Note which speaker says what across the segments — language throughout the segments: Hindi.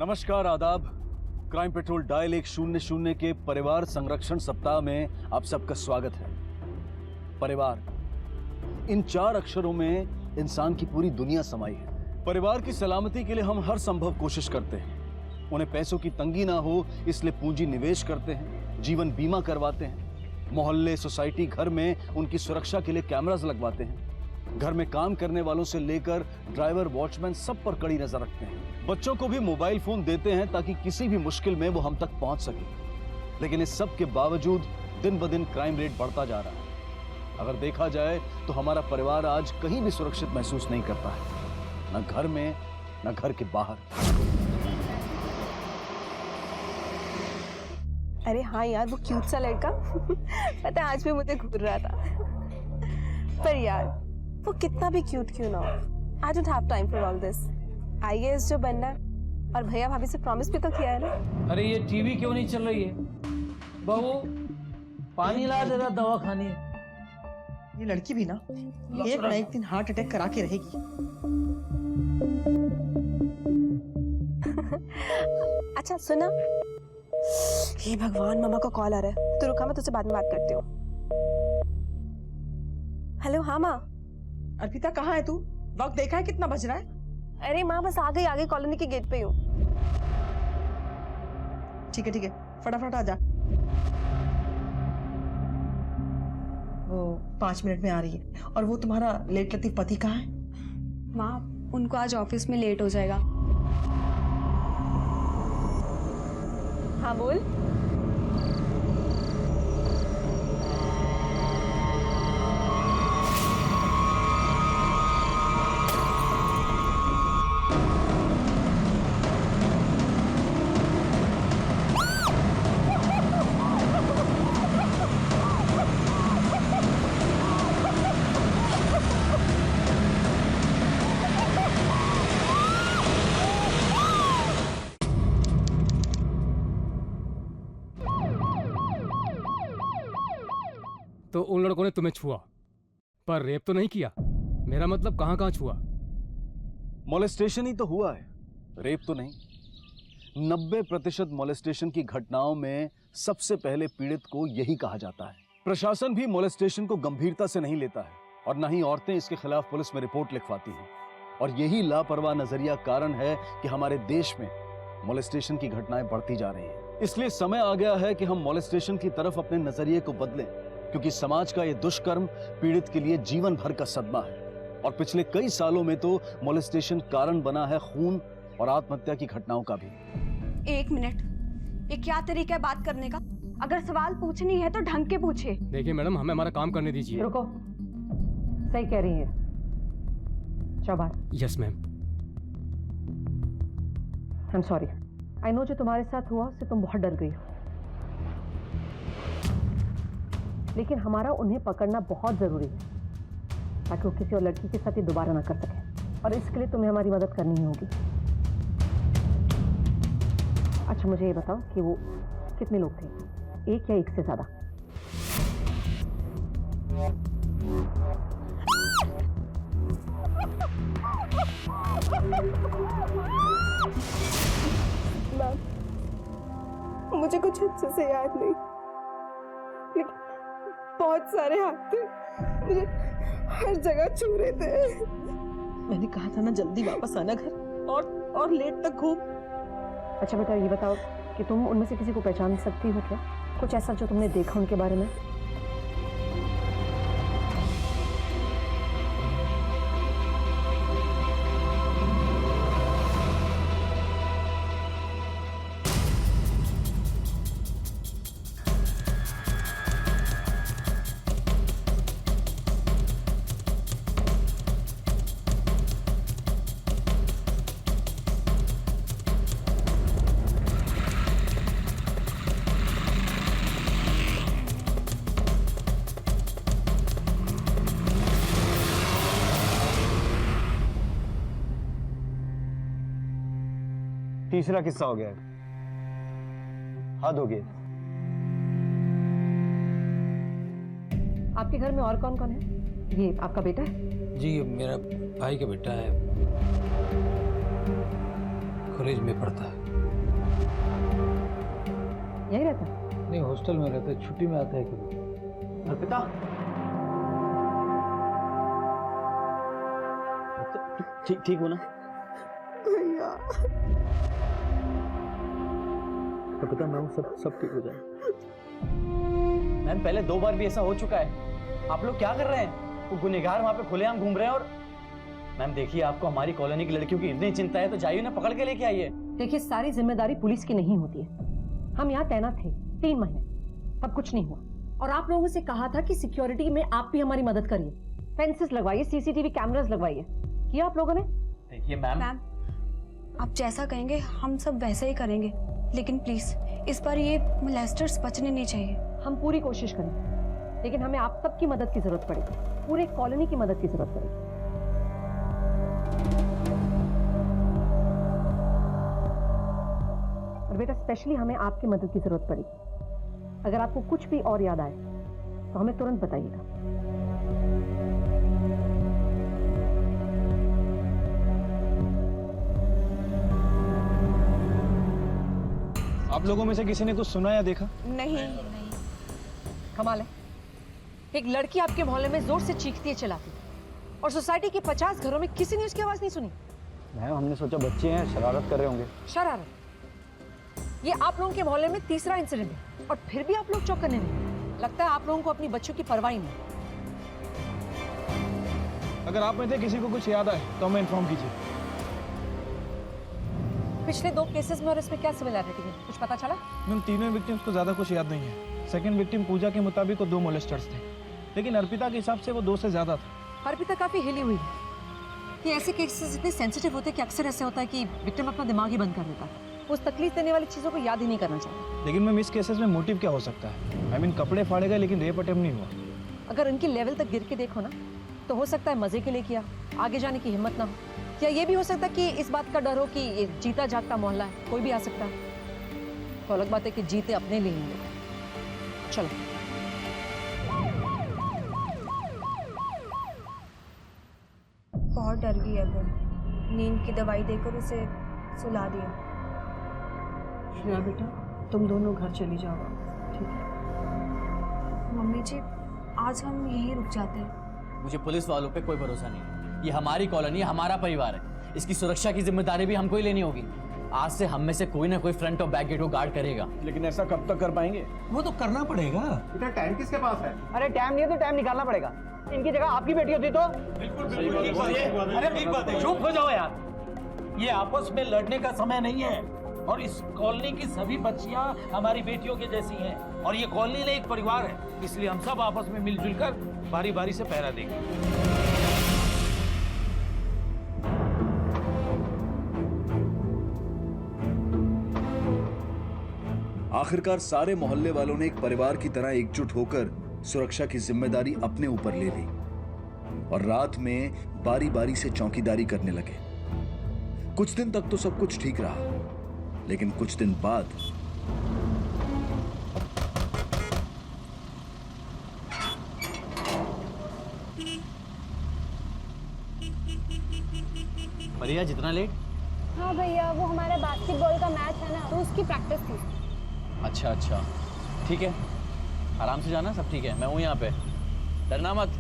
Speaker 1: नमस्कार, आदाब। क्राइम पेट्रोल डायल 100 के परिवार संरक्षण सप्ताह में आप सबका स्वागत है। परिवार, इन 4 अक्षरों में इंसान की पूरी दुनिया समाई है। परिवार की सलामती के लिए हम हर संभव कोशिश करते हैं। उन्हें पैसों की तंगी ना हो इसलिए पूंजी निवेश करते हैं, जीवन बीमा करवाते हैं, मोहल्ले, सोसाइटी, घर में उनकी सुरक्षा के लिए कैमरास लगवाते हैं, घर में काम करने वालों से लेकर ड्राइवर, वॉचमैन सब पर कड़ी नजर रखते हैं। बच्चों को भी मोबाइल फोन देते हैं ताकि किसी भी मुश्किल में वो हम तक पहुंच सके। लेकिन इस सब के बावजूद दिन ब दिन क्राइम रेट बढ़ता जा रहा है। अगर देखा जाए तो हमारा परिवार आज कहीं भी सुरक्षित महसूस नहीं करता है, न घर में न घर के बाहर।
Speaker 2: अरे हाँ यार, वो क्यूट सा लड़का पता है आज भी मुझे घूर रहा था। पर यार वो कितना भी क्यूट क्यों ना हो, I don't have time for all this. IAS जो बनना है, और भैया भाभी से प्रॉमिस भी तो किया है ना।
Speaker 3: अरे ये टीवी क्यों नहीं चल रही है? बहू पानी ला जरा, दवा खानी है।
Speaker 4: ये लड़की भी ना एक ना एक दिन हार्ट अटैक करा के रहेगी।
Speaker 2: अच्छा सुना, हे भगवान, मामा का कॉल आ रहा है। तो रुका, मैं तुझसे बाद में बात करती हूँ। हेलो, हाँ माँ।
Speaker 4: अर्पिता कहाँ है तू? वक्त देखा है कितना बज रहा है?
Speaker 2: अरे माँ बस आ गई, आगे कॉलोनी के गेट पे हूँ।
Speaker 4: ठीक है फटाफट आ जा। वो 5 मिनट में आ रही है। और वो तुम्हारा लेट लतीफ पति कहाँ है?
Speaker 5: माँ उनको आज ऑफिस में लेट हो जाएगा।
Speaker 2: हाँ बोल।
Speaker 6: तो उन लड़कों ने तुम्हें छुआ, पर रेप तो नहीं किया। मेरा मतलब कहां छुआ?
Speaker 1: मोलेस्टेशन ही तो हुआ है, रेप तो नहीं। 90% मोलेस्टेशन की घटनाओं में सबसे पहले पीड़ित को यही कहा जाता है। प्रशासन भी मोलेस्टेशन को गंभीरता से नहीं लेता है और न ही औरतें इसके खिलाफ पुलिस में रिपोर्ट लिखवाती हैं। और यही लापरवाह नजरिया कारण है कि हमारे देश में मोलेस्टेशन की घटनाएं बढ़ती जा रही हैं। इसलिए समय आ गया है कि हम मोलेस्टेशन की तरफ अपने नजरिए को बदलें, क्योंकि समाज का यह दुष्कर्म पीड़ित के लिए जीवन भर का सदमा है। और पिछले कई सालों में तो मोलेस्टेशन कारण बना है खून और आत्महत्या की घटनाओं का भी।
Speaker 5: 1 मिनट, ये क्या तरीका है बात करने का? अगर सवाल पूछनी है तो ढंग के पूछे।
Speaker 6: देखिए मैडम, हमें हमारा काम करने दीजिए।
Speaker 4: रुको, सही कह रही है। शाबाश।
Speaker 6: Yes ma'am.
Speaker 4: I am sorry. I know जो तुम्हारे साथ हुआ उससे तुम बहुत डर गई हो, लेकिन हमारा उन्हें पकड़ना बहुत जरूरी है ताकि वो किसी और लड़की के साथ ये दोबारा ना कर सके। और इसके लिए तुम्हें हमारी मदद करनी ही होगी। अच्छा मुझे ये बताओ कि वो कितने लोग थे, 1 या 1 से ज्यादा?
Speaker 2: मुझे कुछ अच्छे से याद नहीं, लेकिन बहुत सारे हाथ थे, मुझे हर जगह छू रहे थे।
Speaker 4: मैंने कहा था ना जल्दी वापस आना घर, और लेट तक घूम। अच्छा बेटा ये बताओ कि तुम उनमें से किसी को पहचान सकती हो क्या? कुछ ऐसा जो तुमने देखा उनके बारे में?
Speaker 7: तीसरा किस्सा हो गया है, हद हो गई।
Speaker 4: आपके घर में और कौन कौन है? ये आपका बेटा है?
Speaker 3: जी मेरा भाई का बेटा है, कॉलेज में पढ़ता है।
Speaker 4: यही रहता है?
Speaker 3: नहीं, हॉस्टल में रहते, छुट्टी में आता है कभी।
Speaker 7: अर्पिता, ठीक हो ना? अर्पिता, मैं हूँ, सब ठीक हो जाए। मैम, पहले 2 बार भी ऐसा हो चुका है। आप लोग क्या कर रहे हैं? वो गुनहगार वहाँ पे खुलेआम घूम रहे हैं। और मैम देखिए, आपको हमारी कॉलोनी की लड़कियों की इतनी चिंता है तो जाइए ना, पकड़ के लेके आइए।
Speaker 4: देखिए, सारी जिम्मेदारी पुलिस की नहीं होती है। हम यहाँ तैनात थे 3 महीने, तब कुछ नहीं हुआ। और आप लोगों से कहा था कि सिक्योरिटी में आप भी हमारी मदद करिए, फेंसेस लगवाइए, सीसीटीवी कैमरास लगवाइए। किया आप लोगों ने?
Speaker 7: देखिए मैम,
Speaker 5: आप जैसा कहेंगे हम सब वैसे ही करेंगे, लेकिन प्लीज इस बार ये मोलेस्टर्स बचने नहीं चाहिए।
Speaker 4: हम पूरी कोशिश करेंगे, लेकिन हमें आप सबकी मदद की जरूरत पड़ेगी, पूरे कॉलोनी की मदद की जरूरत पड़ेगी। और बेटा, स्पेशली हमें आपकी मदद की जरूरत पड़ेगी। अगर आपको कुछ भी और याद आए तो हमें तुरंत बताइएगा।
Speaker 7: आप लोगों में से किसी ने कुछ सुना या देखा?
Speaker 2: नहीं।
Speaker 4: कमाल है, एक लड़की आपके मोहल्ले में जोर से चीखती है, चिल्लाती है, और सोसाइटी के 50 घरों में किसी ने उसकी आवाज नहीं सुनी।
Speaker 7: मैम, हमने सोचा बच्चे हैं, शरारत कर रहे होंगे।
Speaker 4: शरारत? ये आप लोगों के मोहल्ले में तीसरा इंसिडेंट है, और फिर भी आप लोग चौंकने नहीं। लगता है आप लोगों को अपनी बच्चों की परवाह ही नहीं।
Speaker 8: अगर आप में से किसी को कुछ याद आए तो हमें इन्फॉर्म कीजिए।
Speaker 4: पिछले 2 केसेस में और इसमें क्या सिमिलैरिटी है, कुछ पता चला?
Speaker 8: मैम, तीनों विक्टिम्स को ज्यादा कुछ याद नहीं है। सेकंड विक्टिम पूजा के मुताबिक वो 2 मोलेस्टर्स थे, लेकिन अर्पिता के हिसाब से वो 2 से ज्यादा था।
Speaker 4: अर्पिता काफी हिली हुई है। ये ऐसे केसेस इतने सेंसिटिव होते हैं कि अक्सर ऐसे होता है कि विक्टिम अपना दिमाग ही बंद कर देता है, उस तकलीफ देने वाली चीजों को याद ही नहीं करना चाहता।
Speaker 8: लेकिन मैम, इस केसेस में मोटिव क्या हो सकता है? आई मीन, कपड़े फाड़े गए लेकिन रेप अटेम्प्ट नहीं हुआ।
Speaker 4: अगर उनकी लेवल तक गिर के देखो ना, तो हो सकता है मजे के लिए किया, आगे जाने की हिम्मत ना हो। या ये भी हो सकता है कि इस बात का डर हो कि ये जीता जागता मोहल्ला है, कोई भी आ सकता है। तो अलग बात है कि जीते अपने लिए ही लोग। चलो।
Speaker 5: बहुत डर गई है वो, नींद की दवाई देकर उसे सुला दिया।
Speaker 4: श्रेया बेटा, तुम दोनों घर चली जाओ, ठीक है?
Speaker 5: मम्मी जी, आज हम यहीं रुक जाते हैं।
Speaker 9: मुझे पुलिस वालों पे कोई भरोसा नहीं है। ये हमारी कॉलोनी है, हमारा परिवार है, इसकी सुरक्षा की जिम्मेदारी भी हमको ही लेनी होगी। आज से हम में से कोई ना कोई फ्रंट और बैक गेट को गार्ड करेगा।
Speaker 7: लेकिन ऐसा कब तक कर पाएंगे?
Speaker 3: वो तो करना पड़ेगा।
Speaker 7: इतना टाइम किसके पास है?
Speaker 10: अरे टाइम नहीं है तो टाइम निकालना पड़ेगा। इनकी जगह आपकी बेटी होती तो।
Speaker 3: अरे ठीक बात है, चुप हो जाओ यार। ये आपस में लड़ने का समय नहीं है, और इस कॉलोनी की सभी बच्चियां हमारी बेटियों के जैसी हैं, और ये कॉलोनी नहीं एक परिवार है, इसलिए हम सब आपस में मिलजुल कर बारी बारी से पहरा देंगे।
Speaker 1: आखिरकार सारे मोहल्ले वालों ने एक परिवार की तरह एकजुट होकर सुरक्षा की जिम्मेदारी अपने ऊपर ले ली और रात में बारी बारी से चौकीदारी करने लगे। कुछ दिन तक तो सब कुछ ठीक रहा, लेकिन कुछ दिन बाद
Speaker 9: भैया जितना लेट?
Speaker 5: हाँ भैया, वो हमारा बास्केटबॉल का मैच है ना, तो उसकी प्रैक्टिस थी।
Speaker 9: अच्छा अच्छा, ठीक है, आराम से जाना, सब ठीक है, मैं हूँ यहाँ पे, डरना मत।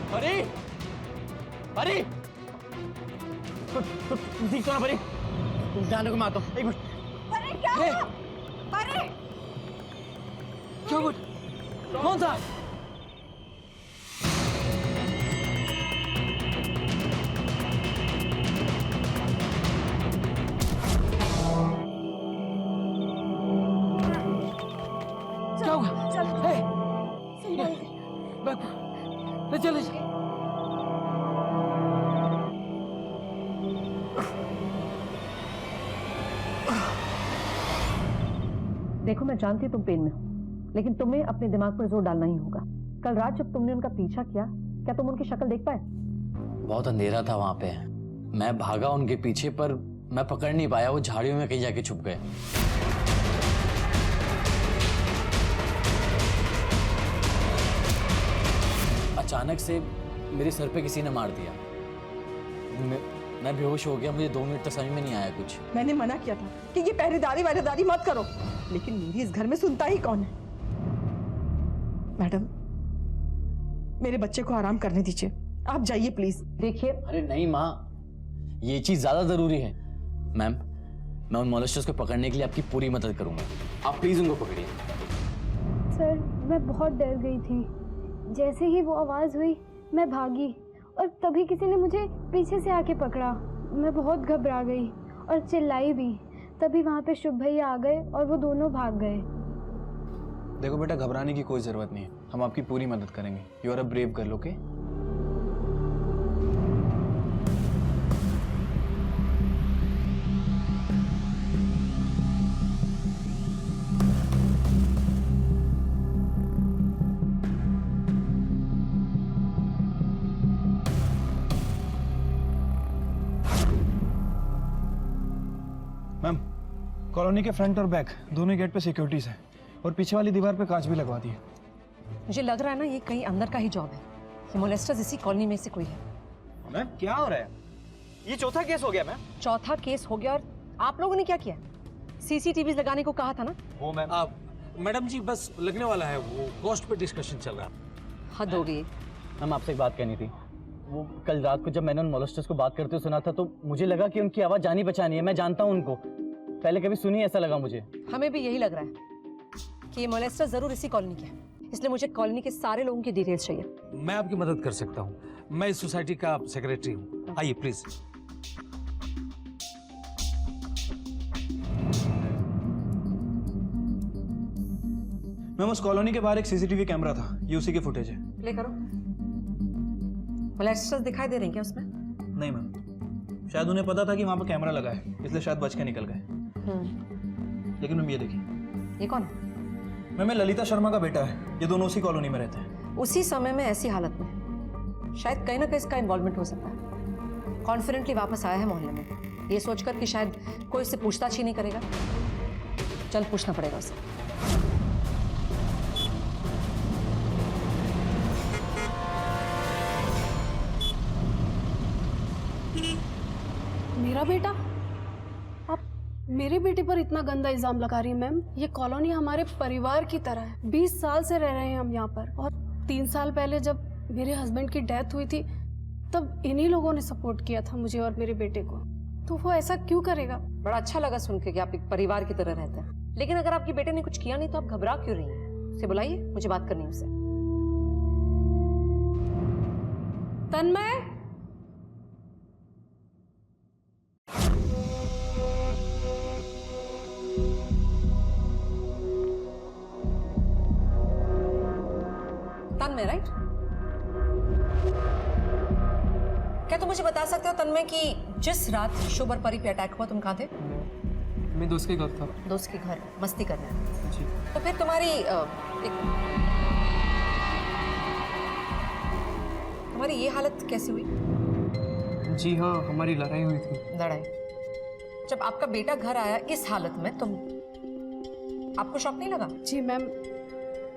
Speaker 9: अरे अरे ठीक तो ना परी, ध्यान रखो, मैं आता हूँ, एक मिनट।
Speaker 5: अरे क्या हुआ? अरे
Speaker 3: क्या हुआ? कौन था? क्या हुआ?
Speaker 5: चल
Speaker 3: ले चल।
Speaker 4: देखो मैं जानती हूँ तुम पेन में हो, लेकिन तुम्हें अपने दिमाग पर जोर डालना ही होगा। कल रात जब तुमने उनका पीछा किया, क्या तुम उनकी शक्ल देख पाए?
Speaker 9: बहुत अंधेरा था वहां पे, मैं भागा उनके पीछे पर मैं पकड़ नहीं पाया, वो झाड़ियों में कहीं जाके छुप गए। अचानक से मेरे सर पे किसी ने मार दिया। मैं बेहोश हो गया, मुझे 2 मिनट तक समझ में नहीं आया कुछ।
Speaker 11: मैंने मना किया था कि ये पहरेदारी मत करो, लेकिन मेरी इस घर में सुनता ही कौन है। मैडम, मेरे बच्चे को आराम करने दीजिए, आप जाइए प्लीज।
Speaker 4: देखिए,
Speaker 9: अरे नहीं माँ, ये चीज ज्यादा जरूरी है। मैम, मैं उन मॉलेस्टर्स को पकड़ने के लिए आपकी पूरी मदद करूंगा, आप प्लीज उनको पकड़िए।
Speaker 5: सर, मैं बहुत डर गई थी। जैसे ही वो आवाज़ हुई मैं भागी और तभी किसी ने मुझे पीछे से आके पकड़ा। मैं बहुत घबरा गई और चिल्लाई भी। तभी वहाँ पे शुभ भैया आ गए और वो दोनों भाग गए।
Speaker 8: देखो बेटा, घबराने की कोई ज़रूरत नहीं है, हम आपकी पूरी मदद करेंगे। You are a brave girl, okay? Ma'am, colony के फ्रंट और बैक दोनों गेट पे सिक्योरिटीज है और पीछे वाली दीवार पे कांच भी लगवा दी है।
Speaker 4: मुझे लग रहा है ना ये कहीं अंदर का ही जॉब है। ये मोलेस्टर्स इसी कॉलोनी में से कोई है।
Speaker 7: मैम क्या हो रहा है? ये चौथा केस हो गया मैम।
Speaker 4: चौथा केस हो गया और आप लोगों ने क्या किया? सीसीटीवी लगाने को कहा था ना?
Speaker 3: वो मैम मैडम जी बस लगने वाला है, वो कॉस्ट पे डिस्कशन चल रहा है।
Speaker 4: हद हो गई।
Speaker 7: मैम आपसे एक बात कहनी थी। वो कल रात को जब मैंने उन मॉलेस्टर्स को बात करते हुए सुना था तो मुझे लगा कि उनकी आवाज़ जानी पहचानी है। मैं जानता हूँ उनको, पहले कभी सुनी, ऐसा लगा मुझे।
Speaker 4: हमें भी यही लग रहा है कि ये मोलेस्टर जरूर इसी कॉलोनी के है, इसलिए मुझे कॉलोनी के सारे लोगों की डिटेल्स चाहिए।
Speaker 3: मैं आपकी मदद कर सकता हूँ, मैं इस सोसाइटी का सेक्रेटरी हूँ। आइए प्लीज।
Speaker 8: मैम, उस कॉलोनी के बाहर एक सीसीटीवी कैमरा था, ये उसी की फुटेज है।
Speaker 4: प्ले करो। मोलेस्टर्स दिखाई दे रहे हैं क्या उसमें?
Speaker 8: नहीं मैम, शायद उन्हें पता था कि वहाँ पर कैमरा लगा है, इसलिए शायद बच के निकल गए। लेकिन मैम ये देखिए।
Speaker 4: ये कौन है?
Speaker 8: मैम, ये ललिता शर्मा का बेटा है, ये दोनों उसी कॉलोनी में रहते हैं।
Speaker 4: उसी समय में ऐसी हालत में शायद कहीं ना कहीं इसका इन्वॉल्वमेंट हो सकता है। कॉन्फिडेंटली वापस आया है मोहल्ले में, ये सोचकर कि शायद कोई उससे पूछताछ ही नहीं करेगा। चल पूछना पड़ेगा उसे।
Speaker 12: मेरा बेटा? आप मेरे बेटे पर इतना गंदा इल्जाम लगा रही हैं मैम? ये कॉलोनी हमारे परिवार की तरह है। 20 साल से रह रहे हैं हम यहाँ पर, और 3 साल पहले जब मेरे हस्बैंड की डेथ हुई थी तब इन्हीं लोगों ने सपोर्ट किया था मुझे और मेरे बेटे को। तो वो ऐसा क्यों करेगा?
Speaker 4: बड़ा अच्छा लगा सुन के कि आप एक परिवार की तरह रहते हैं, लेकिन अगर आपके बेटे ने कुछ किया नहीं तो आप घबरा क्यों रही हैं? उसे बुलाइए, मुझे बात करनी है उससे।
Speaker 12: तन्मय,
Speaker 4: तन्मय, राइट? क्या तुम मुझे बता सकते हो तन्मय कि जिस रात शुभ और परी पे अटैक हुआ तुम कहाँ थे?
Speaker 6: मैं दोस्त के घर था।
Speaker 4: दोस्त के घर मस्ती करने।
Speaker 6: जी।
Speaker 4: तो फिर तुम्हारी ये हालत कैसे हुई?
Speaker 6: जी हाँ, हमारी लड़ाई हुई थी।
Speaker 4: लड़ाई? जब आपका बेटा घर आया इस हालत में तुम, आपको शॉक नहीं लगा?
Speaker 12: जी मैम,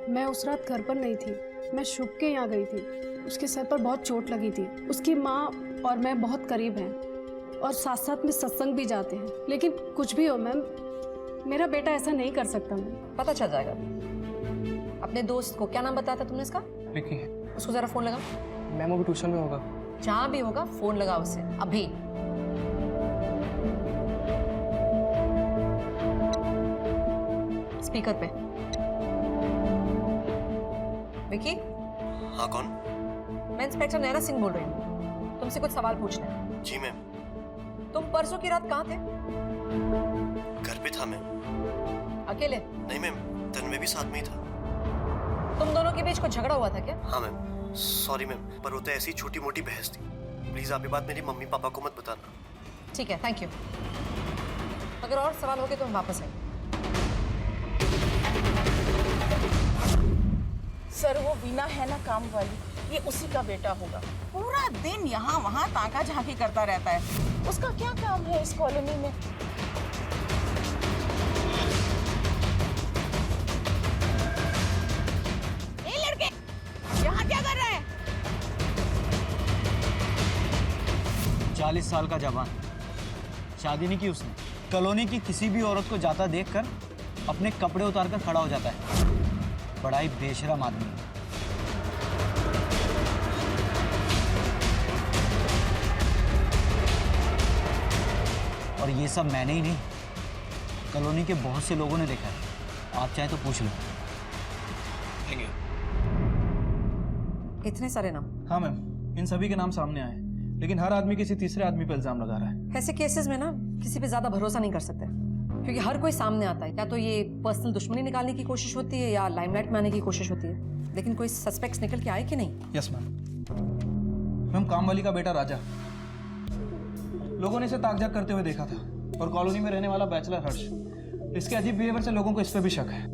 Speaker 12: मैं उस रात घर पर नहीं थी, मैं शुभ के यहाँ गई थी। उसके सर पर बहुत चोट लगी थी। उसकी माँ और मैं बहुत करीब हैं और साथ साथ में सत्संग भी जाते हैं। लेकिन कुछ भी हो मैम, मेरा बेटा ऐसा नहीं कर सकता मैम।
Speaker 4: पता चल जाएगा। अपने दोस्त को क्या नाम बताया था तुमने इसका?
Speaker 6: विकी।
Speaker 4: उसको जरा फोन लगा।
Speaker 6: मैम वो भी ट्यूशन में होगा।
Speaker 4: जहाँ भी होगा फोन लगा उसे अभी। स्पीकर पे। विकी?
Speaker 13: हाँ, कौन?
Speaker 4: मैं इंस्पेक्टर नैना सिंह बोल रही हूँ, तुमसे कुछ सवाल पूछना है।
Speaker 13: जी मैम।
Speaker 4: तुम परसों की रात कहाँ थे?
Speaker 13: घर पे था मैम।
Speaker 4: अकेले?
Speaker 13: नहीं मैम, तन्मय भी साथ में ही था।
Speaker 4: तुम दोनों के बीच कुछ झगड़ा हुआ था क्या?
Speaker 13: हाँ मैम, सॉरी मैम, पर वो तो ऐसी छोटी मोटी बहस थी। प्लीज आप ये बात मेरी मम्मी पापा को मत बताना।
Speaker 4: ठीक है, थैंक यू। अगर और सवाल हो गए तो हम वापस आएंगे।
Speaker 11: वीना है ना काम वाली, ये उसी का बेटा होगा। पूरा दिन यहाँ वहाँ ताका झांकी करता रहता है। उसका क्या काम है इस कॉलोनी में? ए लड़के, यहाँ क्या कर रहे हैं?
Speaker 7: 40 साल का जवान, शादी नहीं की उसने। कॉलोनी की किसी भी औरत को जाता देखकर अपने कपड़े उतारकर खड़ा हो जाता है। बड़ा ही बेशरम आदमी है। और ये सब मैंने ही नहीं, कॉलोनी के बहुत से लोगों ने देखा है। आप चाहे तो पूछ लो।
Speaker 4: इतने सारे नाम?
Speaker 8: हाँ मैम, इन सभी के नाम सामने आए, लेकिन हर आदमी किसी तीसरे आदमी पर इल्जाम लगा रहा है।
Speaker 4: ऐसे केसेस में ना किसी पे ज्यादा भरोसा नहीं कर सकते, क्योंकि हर कोई सामने आता है। या तो ये पर्सनल दुश्मनी निकालने की कोशिश होती है या लाइमलाइट में आने की कोशिश होती है, लेकिन कोई सस्पेक्ट्स निकल के आए कि नहीं?
Speaker 8: Yes ma'am. मैम, कामवाली का बेटा राजा, लोगों ने इसे ताकझाक करते हुए देखा था, और कॉलोनी में रहने वाला बैचलर हर्ष, इसके अजीब बिहेवियर से लोगों को इस पे भी शक है।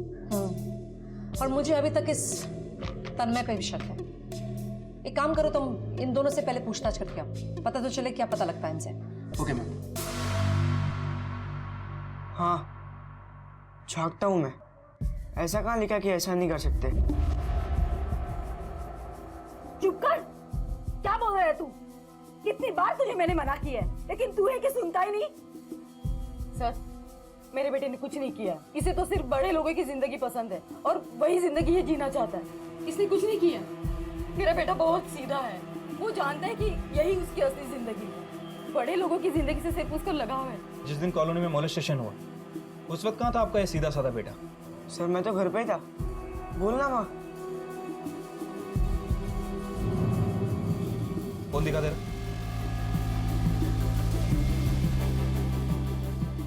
Speaker 4: और मुझे अभी तक इस तन्मय पे भी शक है। एक काम करो, तुम इन दोनों से पहले पूछताछ करके आओ, पता तो चले क्या पता लगता है इनसे।
Speaker 8: Okay ma'am.
Speaker 10: हाँ, झांकता हूँ मैं। ऐसा कहाँ लिखा कि ऐसा नहीं कर सकते?
Speaker 11: चुप कर। क्या बोल रहा है तू? कितनी बार तुझे मैंने मना किया है, लेकिन तू है कि सुनता ही नहीं। सर, मेरे बेटे ने कुछ नहीं किया। इसे तो सिर्फ बड़े लोगों की जिंदगी पसंद है और वही जिंदगी ये जीना चाहता है। इसने कुछ नहीं किया। मेरा बेटा बहुत सीधा है। वो जानता है कि यही उसकी असली जिंदगी है। बड़े लोगों की जिंदगी से सिर्फ उसको लगाव है।
Speaker 8: जिस दिन कॉलोनी में मोलेस्टेशन हुआ, उस वक्त कहाँ था आपका ये सीधा साधा बेटा?
Speaker 10: सर, मैं तो घर पे ही था। बोलना माँ।
Speaker 8: फोन दिखा दे रहा।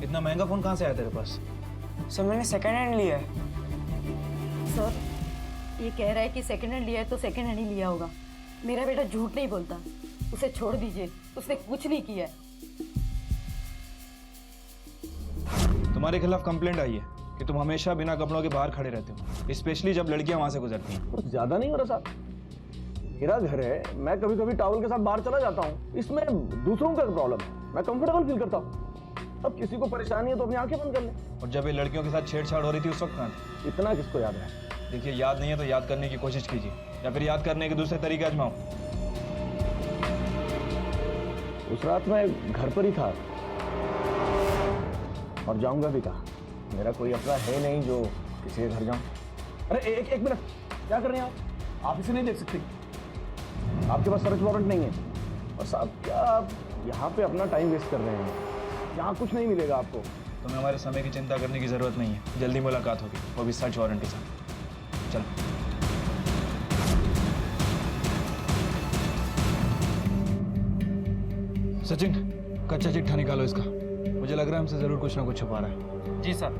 Speaker 8: इतना महंगा फोन कहाँ से आया तेरे पास?
Speaker 10: सर, मैंने सेकंड हैंड लिया है।
Speaker 11: सर, ये कह रहा है कि सेकंड हैंड लिया है तो सेकंड हैंड ही लिया होगा। मेरा बेटा झूठ नहीं बोलता। उसे छोड़ दीजिए, उसने कुछ नहीं किया है।
Speaker 8: तुम्हारे खिलाफ कंप्लेंट आई है कि तुम हमेशा बिना कपड़ों के बाहर खड़े रहते हो, स्पेशली जब लड़कियां वहां से गुजरती हैं।
Speaker 1: कुछ ज्यादा नहीं हो रहा साहब? मेरा घर है, मैं कभी कभी टॉवल के साथ बाहर चला जाता हूँ। इसमें दूसरों का प्रॉब्लम है, मैं कंफर्टेबल फील करता हूँ। अब किसी को परेशानी है तो अपनी आंखें बंद कर ले।
Speaker 8: और जब ये लड़कियों के साथ छेड़छाड़ हो रही थी उस वक्त कहाँ थे?
Speaker 1: इतना किसको याद है?
Speaker 8: देखिए, याद नहीं है तो याद करने की कोशिश कीजिए, या फिर याद करने के दूसरे तरीके आजमाओ।
Speaker 1: उस रात मैं घर पर ही था और जाऊंगा भी कहाँ। मेरा कोई अपना है नहीं जो किसी के घर जाऊं। अरे एक मिनट, क्या कर रहे हैं आप? आप इसे नहीं देख सकते? आपके पास सर्च वारंट नहीं है। और साहब, क्या आप यहाँ पे अपना टाइम वेस्ट कर रहे हैं? यहाँ कुछ नहीं मिलेगा आपको।
Speaker 8: तुम्हें हमारे समय की चिंता करने की जरूरत नहीं है। जल्दी मुलाकात होगी, वो भी सर्च वारंट के साथ। चलो। सचिन, कच्चा चिट्ठा निकालो इसका। मुझे लग रहा है हमसे जरूर कुछ ना कुछ छुपा रहा है।
Speaker 7: जी सर।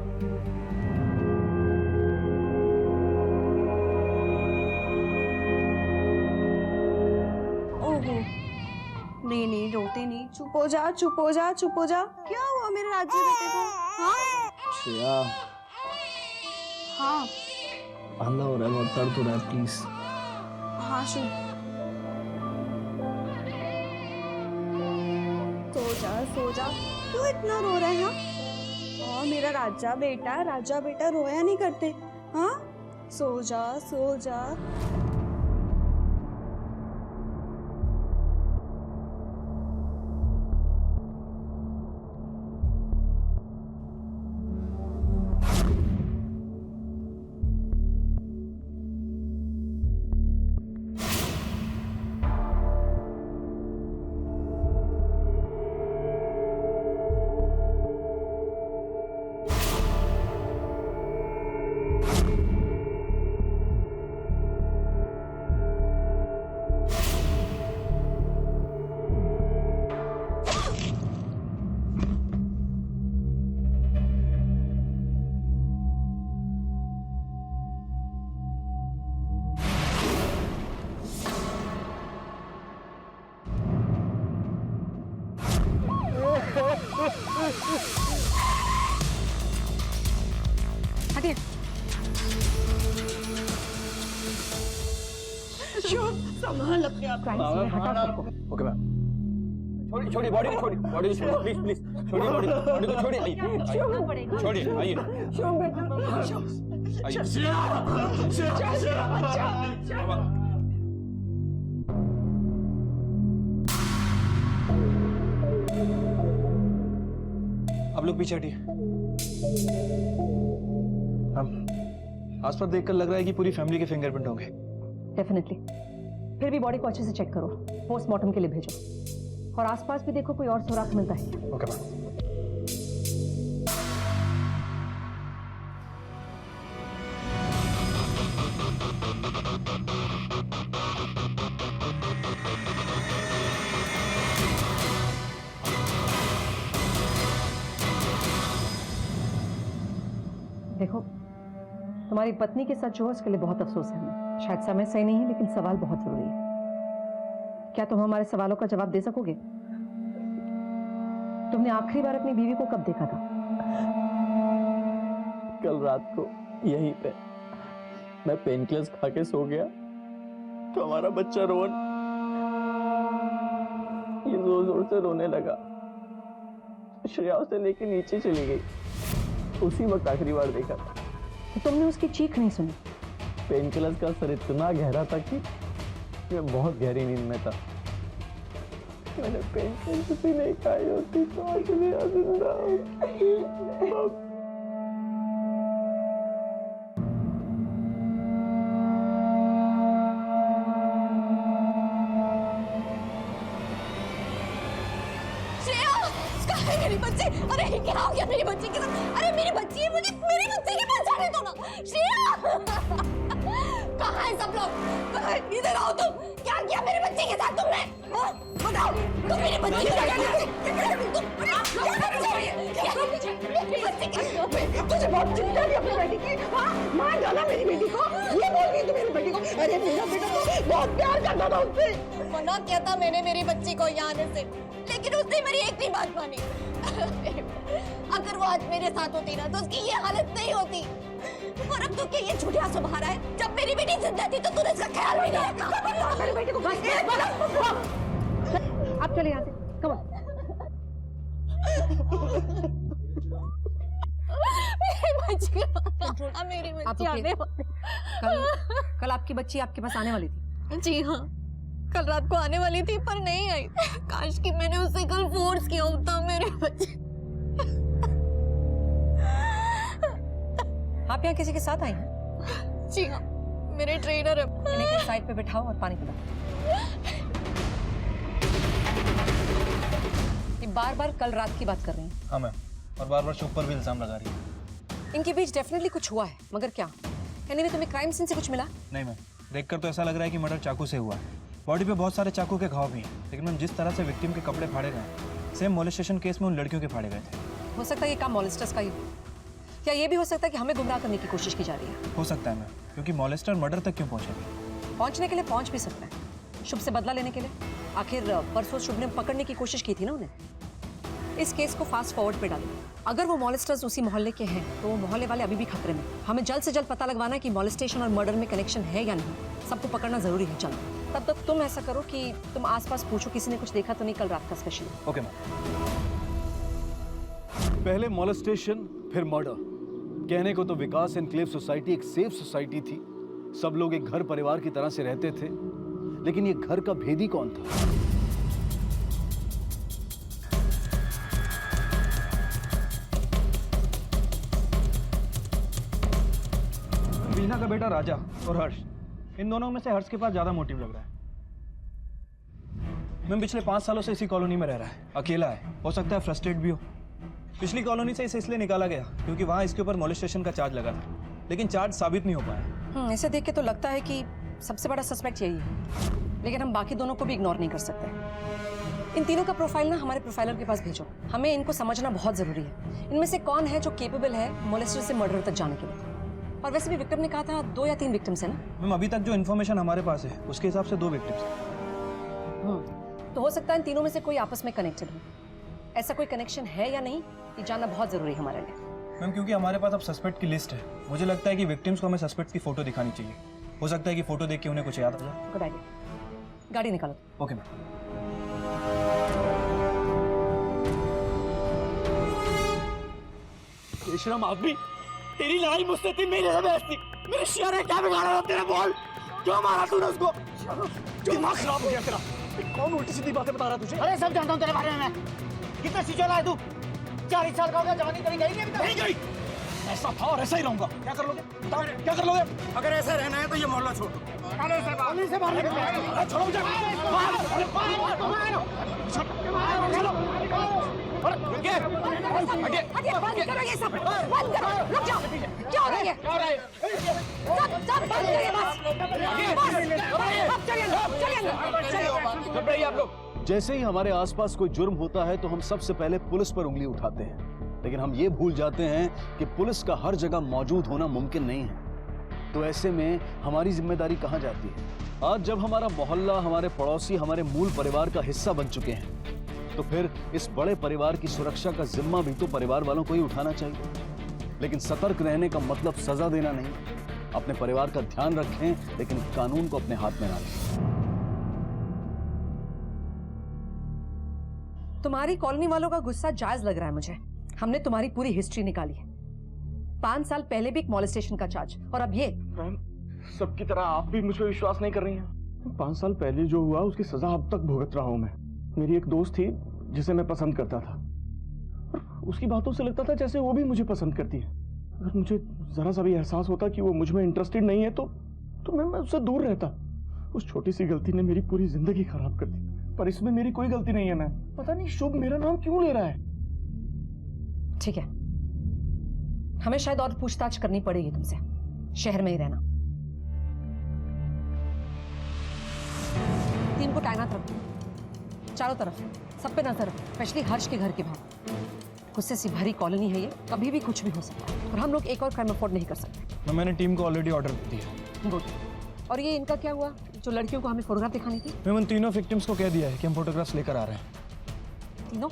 Speaker 2: ओहो, नहीं, रोते नहीं। चुप हो जा, चुप हो जा, चुप हो जा। क्या हुआ मेरे राज्य बेटे को? हाँ
Speaker 1: श्रेया,
Speaker 2: हाँ
Speaker 1: आंधा हो रहा है, बहुत दर्द हो रहा है, प्लीज।
Speaker 2: हाँ शुभ। सो जा। क्यों इतना रो रहा है? हाँ, मेरा राजा बेटा रोया नहीं करते। हाँ, सो जा।
Speaker 4: हटिए।
Speaker 11: संभाल अपने आप को।
Speaker 1: Okay ma'am. छोड़िए बॉडी को, छोड़िए प्लीज प्लीज, छोड़िए बॉडी को, छोड़िए आइए,
Speaker 8: आप लोग पीछे हटिए। आसपास देखकर लग रहा है कि पूरी फैमिली के फिंगरप्रिंट होंगे।
Speaker 4: डेफिनेटली। फिर भी बॉडी को अच्छे से चेक करो, पोस्टमार्टम के लिए भेजो, और आसपास भी देखो कोई और सुराग मिलता है क्या।
Speaker 8: Okay ma'am.
Speaker 4: देखो, तुम्हारी पत्नी के साथ जो है उसके लिए बहुत अफसोस है हमें। शायद समय सही नहीं है, लेकिन सवाल बहुत जरूरी है। क्या तुम हमारे सवालों का जवाब दे सकोगे? तुमने आखिरी बार अपनी बीवी को कब देखा था?
Speaker 9: कल रात को यहीं पे मैं पेन किलर्स खा के सो गया तो हमारा बच्चा रोहन ये जोर जोर से रोने लगा। श्रेया उसे लेके नीचे चली गई। उसी वक्त आखिरी बार देखा था।
Speaker 4: तो तुमने उसकी चीख नहीं सुनी?
Speaker 9: पेन किलर्स का असर इतना गहरा था कि मैं बहुत गहरी नींद में था। मैंने पेन किलर्स भी नहीं खाई होती तो आज मैं जिंदा हूं।
Speaker 11: मेरी बच्ची, अरे क्या हो गया मेरी बच्ची के साथ? अरे मेरी बच्ची है, मुझे मेरी बच्ची की पहचाने दो ना। श्रेया कहाँ है सब लोग? इधर आओ तुम। क्या किया मेरी बच्ची के साथ तुमने? बताओ, तुम मेरी बच्ची को क्या तुझे बहुत चिंता थी अपनी बेटी की। हाँ, मार डाला मेरी बेटी को। ये बोल रही तू मेरी बेटी को? अरे मेरा बेटा तो बहुत प्यार करता था उससे। मना किया था मैंने मेरी बच्ची को यहाँ आने से, लेकिन उसने मेरी एक भी बात मानी। अगर वो आज मेरे साथ होती ना तो उसकी ये हालत नहीं होती। और अब तो क्या ये झूठे आंसू बहा रहा है? जब मेरी बेटी जिंदा थी तो तूने इसका ख्याल भी नहीं रखा। मेरी बेटी को
Speaker 4: आप चले यहाँ से, कम ऑन।
Speaker 11: मेरी
Speaker 4: आप
Speaker 11: बच्ची आने वाली।
Speaker 4: कल आपकी बच्ची आपके पास आने वाली थी?
Speaker 11: जी हाँ, कल रात को आने वाली थी पर नहीं आई। काश कि मैंने उसे कल फोर्स किया होता। मेरे बच्चे।
Speaker 4: आप यहाँ किसी के साथ आई हैं?
Speaker 11: जी हाँ, मेरे ट्रेनर है।
Speaker 4: इन्हें साइड पे बिठाओ और पानी पिलाओ। ये बार-बार कल रात की बात कर रही हैं।
Speaker 8: हाँ मैम, और बार-बार शुभ पर भी इल्जाम लगा रही है।
Speaker 4: इनके बीच डेफिनेटली कुछ हुआ है, मगर क्या? यानी तुम्हें क्राइम सीन से कुछ मिला?
Speaker 8: नहीं मैम, देखकर तो ऐसा लग रहा है कि मर्डर चाकू से हुआ है। बॉडी पे बहुत सारे चाकू के घाव भी हैं, लेकिन मैम जिस तरह से विक्टिम के कपड़े फाड़े गए, सेम मोलेस्टेशन केस में उन लड़कियों के फाड़े गए थे।
Speaker 4: हो सकता है ये काम मॉलेस्टर्स का ही हो। क्या ये भी हो सकता है कि हमें गुमराह करने की कोशिश की जा रही है?
Speaker 8: हो सकता है मैम, क्योंकि मॉलेस्टर मर्डर तक क्यों पहुंचेंगे?
Speaker 4: पहुंचने के लिए पहुंच भी सकता है, शुभ से बदला लेने के लिए। आखिर परसों शुभ ने पकड़ने की कोशिश की थी ना उन्हें। इस केस को फास्ट फॉरवर्ड पे डालो। अगर वो मॉलेस्टर्स उसी मोहल्ले के हैं तो वो मोहल्ले वाले अभी भी खतरे में। हमें जल्द से जल्द पता लगवाना है कि मॉलेस्टेशन और मर्डर में कनेक्शन है या नहीं। सबको पकड़ना जरूरी है जल्द। तब तक तुम ऐसा करो कि तुम आसपास पूछो किसी ने कुछ देखा तो नहीं कल रात का स्पेशली।
Speaker 8: Okay ma'am.
Speaker 1: पहले मॉलेस्टेशन फिर मर्डर। कहने को तो विकास एनक्लेव सोसाइटी एक सेफ सोसाइटी थी, सब लोग एक घर परिवार की तरह से रहते थे, लेकिन ये घर का भेदी कौन था?
Speaker 8: वीना का बेटा राजा और हर्ष, इन दोनों में से हर्ष के पास ज्यादा मोटिव लग रहा है। मैं पिछले 5 सालों से इसी कॉलोनी में रह रहा है, अकेला है, हो सकता है फ्रस्ट्रेट भी हो। पिछली कॉलोनी से इसे इसलिए निकाला गया क्योंकि वहां इसके ऊपर मोलेस्टेशन का चार्ज लगा था, लेकिन चार्ज साबित नहीं हो पाया।
Speaker 4: इसे देख के तो लगता है कि सबसे बड़ा सस्पेक्ट यही है, लेकिन हम बाकी दोनों को भी इग्नोर नहीं कर सकते। इन तीनों का प्रोफाइल ना हमारे प्रोफाइलर के पास भेजो, हमें इनको समझना बहुत जरूरी है। इनमें से कौन है जो केपेबल है मोलेस्टर से मर्डर तक जाने के लिए। और वैसे भी विक्टिम ने कहा था 2 या 3 विक्टिम्स है ना?
Speaker 8: मैम अभी तक जो इन्फॉर्मेशन हमारे पास है उसके हिसाब से 2 विक्टिम्स
Speaker 4: हैं। तो हो सकता है इन तीनों में से कोई आपस में कनेक्टेड हो। ऐसा कोई कनेक्शन है या नहीं ये जानना बहुत जरूरी है हमारे लिए।
Speaker 8: मैम क्योंकि हमारे पास अब सस्पेक्ट की लिस्ट है, मुझे लगता है कि विक्टिम्स को हमें सस्पेक्ट की फोटो दिखानी चाहिए हो सकता है कि फोटो देख के उन्हें कुछ याद आ जाए।
Speaker 4: Good idea. गाड़ी निकालो।
Speaker 8: Okay ma'am.
Speaker 3: बेशरम आदमी, तेरी लड़ाई मुझसे 3 महीने से बहस थी। मेरे शेर है, क्या बिगाड़ा था तेरा? बोल, क्यों मारा तूने उसको? दिमाग खराब हो गया तेरा। कौन उल्टी सीधी बातें बता रहा तुझे?
Speaker 10: अरे सब जानता हूँ तेरे बारे में मैं। कितना सीजन है तू? 40 साल का हो गया, जवानी कभी गई नहीं अभी तक?
Speaker 3: नहीं गई। ऐसा था और ऐसा ही रहूंगा। क्या कर लोगे? बताओ, क्या कर लोगे?
Speaker 10: अगर ऐसा रहना है तो ये मोहल्ला छोड़ दो।
Speaker 3: से बाहर निकल। छोड़ो मुझे। चलो।
Speaker 4: हटिए, बंद करो ये सब, बंद करो, रुक जाओ। क्या हो रहा है ये? सब बंद करिए बस। अब चलिए
Speaker 1: आप लोग। जैसे ही हमारे आसपास कोई जुर्म होता है तो हम सबसे पहले पुलिस पर उंगली उठाते हैं, लेकिन हम ये भूल जाते हैं कि पुलिस का हर जगह मौजूद होना मुमकिन नहीं है। तो ऐसे में हमारी जिम्मेदारी कहाँ जाती है? आज जब हमारा मोहल्ला, हमारे पड़ोसी हमारे मूल परिवार का हिस्सा बन चुके हैं, तो फिर इस बड़े परिवार की सुरक्षा का जिम्मा भी तो परिवार वालों को ही उठाना चाहिए। लेकिन सतर्क रहने का मतलब सजा देना नहीं। अपने परिवार का ध्यान रखें, लेकिन कानून को अपने हाथ में ना लें।
Speaker 4: तुम्हारी कॉलोनी वालों का गुस्सा जायज लग रहा है मुझे। हमने तुम्हारी पूरी हिस्ट्री निकाली है। 5 साल पहले भी एक मॉलेस्टेशन का चार्ज, और अब ये।
Speaker 9: मैम, सबकी तरह आप भी मुझ पर विश्वास नहीं कर रही हैं। 5 साल पहले जो हुआ उसकी सजा अब तक भुगत रहा हूं मैं। मेरी एक दोस्त थी जिसे मैं पसंद करता था, उसकी बातों से लगता था जैसे वो भी मुझे पसंद करती है। अगर मुझे जरा सा भी एहसास होता कि वो मुझ में इंटरेस्टेड नहीं है तो मैं उससे दूर रहता। उस छोटी सी गलती ने मेरी पूरी जिंदगी खराब कर दी, पर इसमें मेरी कोई गलती नहीं है मैम। पता नहीं शुभ मेरा नाम क्यों ले रहा है।
Speaker 4: ठीक है, हमें शायद और पूछताछ करनी पड़ेगी तुमसे। शहर में ही रहना। टीम को तैनात रखो चारों तरफ, सब पे नजर रखो, स्पेशली हर्ष के घर के बाहर। गुस्से से भरी कॉलोनी है ये, कभी भी कुछ भी हो सकता है, और हम लोग एक और क्राइम अफोर्ड नहीं कर सकते।
Speaker 8: मैंने टीम को ऑलरेडी ऑर्डर दिया।
Speaker 4: गुड। और ये इनका क्या हुआ, जो लड़कियों को हमें फोटोग्राफ दिखानी थी?
Speaker 8: मैम, उन तीनों विक्टिम्स को कह दिया है कि हम फोटोग्राफ्स लेकर आ रहे हैं।
Speaker 4: तीनों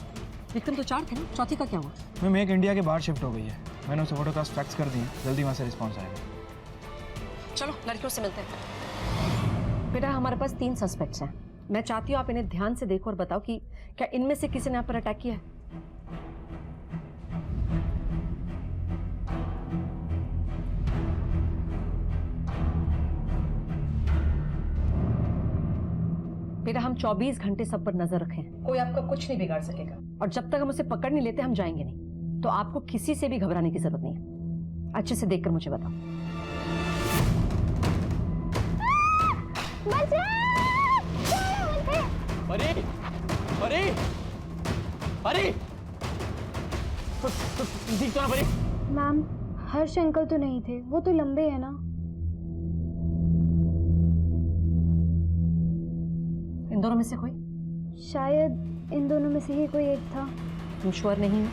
Speaker 4: विक्टिम तो 4 थे ना, चौथी का क्या हुआ?
Speaker 8: मैम, एक इंडिया के बाहर शिफ्ट हो गई है। मैंने उसे फोटोग्राफ्स फैक्स कर दिए, जल्दी वहाँ से रिस्पॉन्स आएगा।
Speaker 4: चलो लड़कियों से मिलते हैं। बेटा, हमारे पास 3 सस्पेक्ट्स हैं। मैं चाहती हूँ आप इन्हें ध्यान से देखो और बताओ कि क्या इनमें से किसी ने आप पर अटैक किया है? बेटा, हम 24 घंटे सब पर नजर रखें, कोई आपका कुछ नहीं बिगाड़ सकेगा। और जब तक हम उसे पकड़ नहीं लेते हम जाएंगे नहीं। तो आपको किसी से भी घबराने की जरूरत नहीं है। अच्छे से देखकर मुझे बताओ।
Speaker 3: अरे अरे अरे ठीक तो ना परी?
Speaker 5: मैम, हर्ष अंकल तो नहीं थे, वो तो लंबे हैं ना।
Speaker 4: इन दोनों में से कोई?
Speaker 5: शायद इन दोनों में से ही कोई एक था।
Speaker 4: तुम श्योर नहीं हो?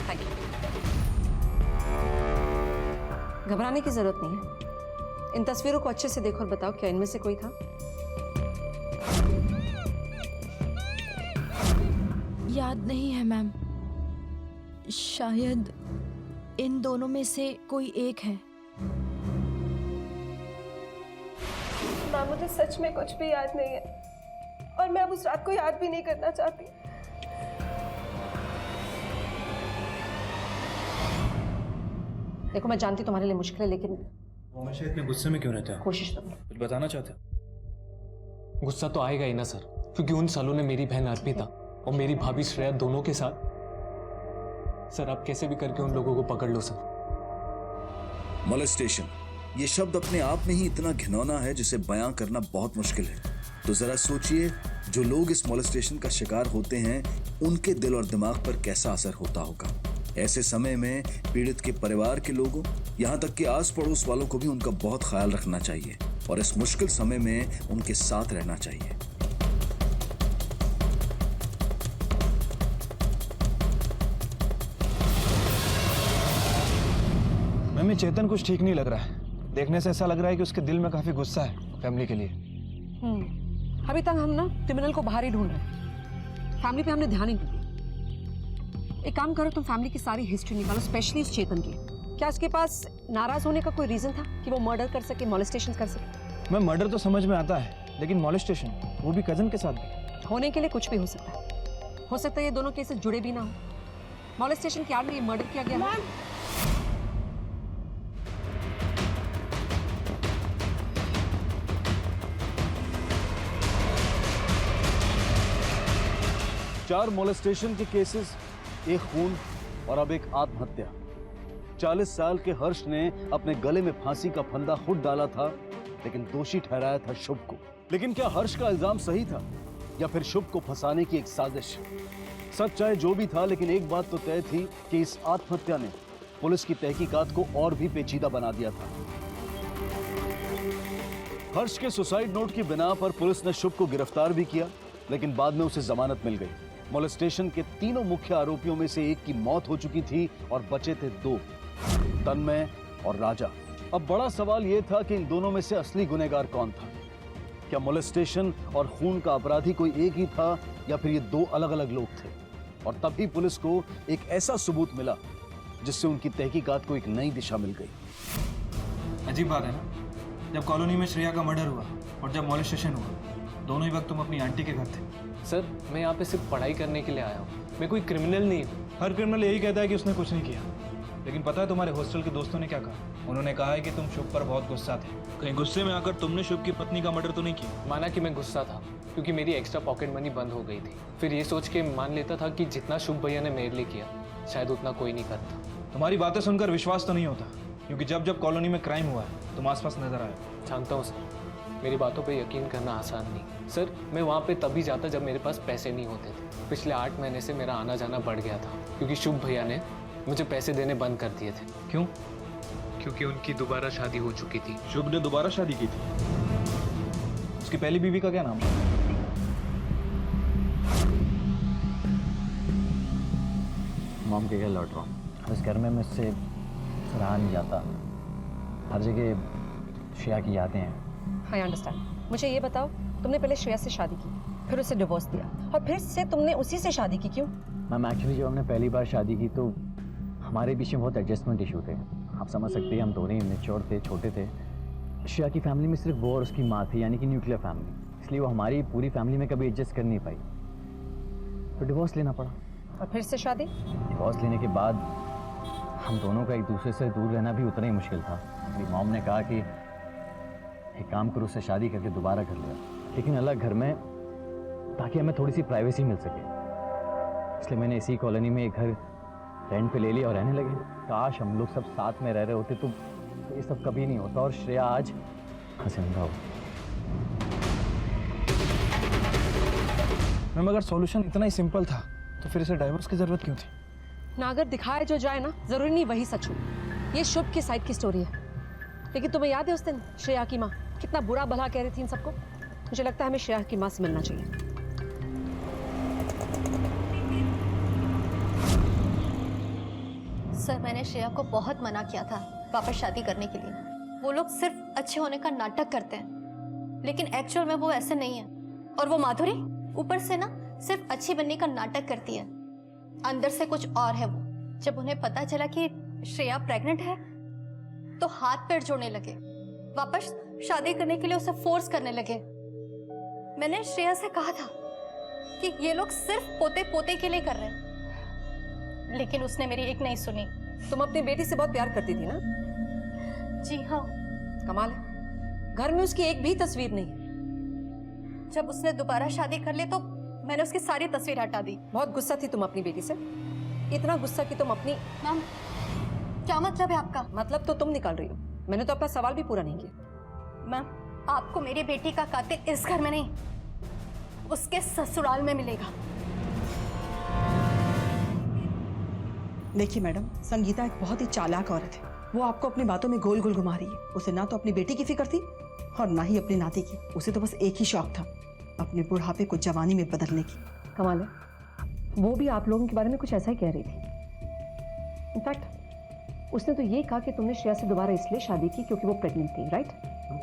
Speaker 4: Thank you. घबराने की जरूरत नहीं है। इन तस्वीरों को अच्छे से देखो और बताओ क्या इनमें से कोई था?
Speaker 14: याद नहीं है मैम, शायद इन दोनों में से कोई एक है।
Speaker 2: माँ, मुझे सच में कुछ भी याद नहीं है और मैं अब उस रात को याद भी नहीं करना चाहती।
Speaker 4: देखो, मैं जानती तुम्हारे लिए मुश्किल है, लेकिन
Speaker 8: वो हमेशा इतने गुस्से में क्यों रहते हो?
Speaker 4: कोशिश तो करो।
Speaker 8: कुछ बताना चाहते हो?
Speaker 15: गुस्सा तो आएगा ही ना सर, क्योंकि उन सालों ने मेरी बहन अर्पिता और मेरी भाभी श्रेया दोनों के साथ। सर, आप कैसे भी करके उन लोगों को पकड़ लो सर।
Speaker 16: मोलेस्टेशन, ये शब्द अपने आप में ही इतना घिनौना है जिसे बयां करना बहुत मुश्किल है। तो जरा सोचिए, जो लोग इस मोलेस्टेशन का शिकार होते हैं उनके दिल और दिमाग पर कैसा असर होता होगा। ऐसे समय में पीड़ित के परिवार के लोगों, यहाँ तक कि आस पड़ोस वालों को भी उनका बहुत ख्याल रखना चाहिए और इस मुश्किल समय में उनके साथ रहना चाहिए।
Speaker 8: मैम, चेतन कुछ ठीक नहीं लग रहा है। देखने से ऐसा लग रहा है कि उसके दिल में काफी गुस्सा है फैमिली के लिए।
Speaker 4: अभी तक हम ना क्रिमिनल को बाहर ही ढूंढ रहे हैं, फैमिली पे हमने ध्यान ही नहीं दिया। एक काम करो, तुम फैमिली की सारी हिस्ट्री निकालो, स्पेशली इस चेतन की, क्या उसके पास नाराज होने का कोई रीजन था कि वो मर्डर कर सके, मॉलेस्टेशन कर सके?
Speaker 8: मैं मर्डर तो समझ में आता है, लेकिन मॉलेस्टेशन, वो भी कजन के साथ भी।
Speaker 4: होने के लिए कुछ भी हो सकता है। हो सकता है ये दोनों केसेस जुड़े भी ना हो। मॉलेस्टेशन के आड़ में ये मर्डर किया गया है।
Speaker 1: चार मोलेस्टेशन के केसेस, एक खून और अब एक आत्महत्या। 40 साल के हर्ष ने अपने गले में फांसी का फंदा खुद डाला था, लेकिन दोषी ठहराया था शुभ को। लेकिन क्या हर्ष का इल्जाम सही था या फिर शुभ को फंसाने की एक साजिश? सच चाहे जो भी था, लेकिन एक बात तो तय थी कि इस आत्महत्या ने पुलिस की तहकीकात को और भी पेचीदा बना दिया था। हर्ष के सुसाइड नोट की बिना पर पुलिस ने शुभ को गिरफ्तार भी किया, लेकिन बाद में उसे जमानत मिल गई। मोलेस्टेशन के तीनों मुख्य आरोपियों में से एक की मौत हो चुकी थी और बचे थे दो, तन्मय और राजा। अब बड़ा सवाल यह था कि इन दोनों में से असली गुनहगार कौन था? क्या मोलेस्टेशन और खून का अपराधी कोई एक ही था या फिर ये दो अलग अलग लोग थे? और तभी पुलिस को एक ऐसा सबूत मिला जिससे उनकी तहकीकात को एक नई दिशा मिल गई।
Speaker 8: अजीब बात है ना, जब कॉलोनी में श्रेया का मर्डर हुआ और जब मॉलेस्टेशन हुआ, दोनों ही वक्त तुम अपनी आंटी के घर थे।
Speaker 15: सर, मैं यहाँ पे सिर्फ पढ़ाई करने के लिए आया हूँ, मैं कोई क्रिमिनल नहीं हूँ।
Speaker 8: हर क्रिमिनल यही कहता है कि उसने कुछ नहीं किया, लेकिन पता है तुम्हारे हॉस्टल के दोस्तों ने क्या कहा? उन्होंने कहा है कि तुम शुभ पर बहुत गुस्सा थे। कहीं गुस्से में आकर तुमने शुभ की पत्नी का मर्डर तो नहीं किया?
Speaker 15: माना कि मैं गुस्सा था क्योंकि मेरी एक्स्ट्रा पॉकेट मनी बंद हो गई थी। फिर ये सोच के मान लेता था कि जितना शुभ भैया ने मेरे लिए किया शायद उतना कोई नहीं करता।
Speaker 8: तुम्हारी बातें सुनकर विश्वास तो नहीं होता, क्योंकि जब जब कॉलोनी में क्राइम हुआ है तुम आसपास नजर आए।
Speaker 15: जानता हूँ सर, मेरी बातों पे यकीन करना आसान नहीं। सर, मैं वहाँ पे तभी जाता जब मेरे पास पैसे नहीं होते थे। पिछले 8 महीने से मेरा आना जाना बढ़ गया था क्योंकि शुभ भैया ने मुझे पैसे देने बंद कर दिए थे।
Speaker 8: क्यों?
Speaker 15: क्योंकि उनकी दोबारा शादी हो चुकी थी।
Speaker 8: शुभ ने दोबारा शादी की थी? उसकी पहली बीवी का क्या नाम था?
Speaker 17: मॉम के क्या लौट रहा हूँ, इस घर में मुझसे रहा नहीं जाता, हर जगह श्रेया की यादें हैं।
Speaker 4: I understand. मुझे ये बताओ, तुमने पहले श्रेया से शादी की, फिर उसे डिवोर्स दिया और फिर से तुमने उसी से शादी की, क्यों?
Speaker 17: मैम, एक्चुअली जब हमने पहली बार शादी की तो हमारे बीच में बहुत एडजस्टमेंट इशू थे। आप समझ सकते हैं, हम दोनों ही मैच्योर थे, छोटे थे। श्रेया की फैमिली में सिर्फ वो और उसकी माँ थी, यानी कि न्यूक्लियर फैमिली, इसलिए वो हमारी पूरी फैमिली में कभी एडजस्ट कर नहीं पाई, तो डिवोर्स लेना पड़ा।
Speaker 4: और फिर से शादी?
Speaker 17: डिवोर्स लेने के बाद हम दोनों का एक दूसरे से दूर रहना भी उतना ही मुश्किल था। मेरी मॉम ने कहा कि एक काम करो, उससे शादी करके दोबारा कर लिया, लेकिन अलग घर में, ताकि हमें थोड़ी सी प्राइवेसी मिल सके। इसलिए मैंने इसी कॉलोनी में एक घर रेंट पे ले लिया और रहने लगे। काश हम लोग सब साथ में रह रहे होते तो ये सब कभी नहीं होता और श्रेया आज हसीना हो।
Speaker 8: मैम, अगर सॉल्यूशन इतना ही सिंपल था तो फिर इसे डाइवोर्स की जरूरत क्यों थी?
Speaker 4: ना अगर दिखाया जो जाए ना, जरूरी नहीं वही सच हो। ये शुभ की साइड की स्टोरी है, लेकिन तुम्हें याद है उस दिन श्रेया की माँ कितना बुरा भला कह रही थी इन सबको? मुझे लगता है हमें श्रेया की माँ से मिलना चाहिए।
Speaker 18: सर, मैंने श्रेया को बहुत मना किया था वापस शादी करने के लिए। वो लोग सिर्फ अच्छे होने का नाटक करते हैं, लेकिन एक्चुअल में वो ऐसे नहीं है। और वो माधुरी ऊपर से ना सिर्फ अच्छी बनने का नाटक करती है, अंदर से कुछ और है वो। जब उन्हें पता चला कि श्रेया प्रेग्नेंट है तो हाथ पैर जोड़ने लगे, वापस शादी करने के लिए उसे फोर्स करने लगे। मैंने श्रेया से कहा था कि ये लोग सिर्फ पोते पोते के लिए कर रहे हैं, लेकिन उसने मेरी एक नहीं सुनी।
Speaker 4: तुम अपनी बेटी से बहुत प्यार करती थी ना?
Speaker 18: जी हाँ।
Speaker 4: कमाल है, घर में उसकी एक भी तस्वीर नहीं है।
Speaker 18: जब उसने दोबारा शादी कर ली तो मैंने उसकी सारी तस्वीर हटा दी।
Speaker 4: बहुत गुस्सा थी तुम अपनी बेटी से, इतना गुस्सा कि तुम अपनी...
Speaker 18: मैम, क्या मतलब है आपका?
Speaker 4: मतलब तो तुम निकाल रही हो, मैंने तो अपना सवाल भी पूरा नहीं किया।
Speaker 18: मैम, आपको मेरी बेटी का कातिल इस घर में नहीं, उसके ससुराल में मिलेगा।
Speaker 11: देखिए मैडम, संगीता एक बहुत ही चालाक औरत है। वो आपको अपनी बातों में गोल गोल घुमा रही है। उसे ना तो अपनी बेटी की फिक्र थी और ना ही अपनी नाती की। उसे तो बस एक ही शौक था, अपने बुढ़ापे को जवानी में बदलने की।
Speaker 4: कमाल है, वो भी आप लोगों के बारे में कुछ ऐसा ही कह रही थी। इनफैक्ट उसने तो ये कहा कि तुमने श्रेया से दोबारा इसलिए शादी की क्योंकि वो प्रेग्नेंट थी, राइट?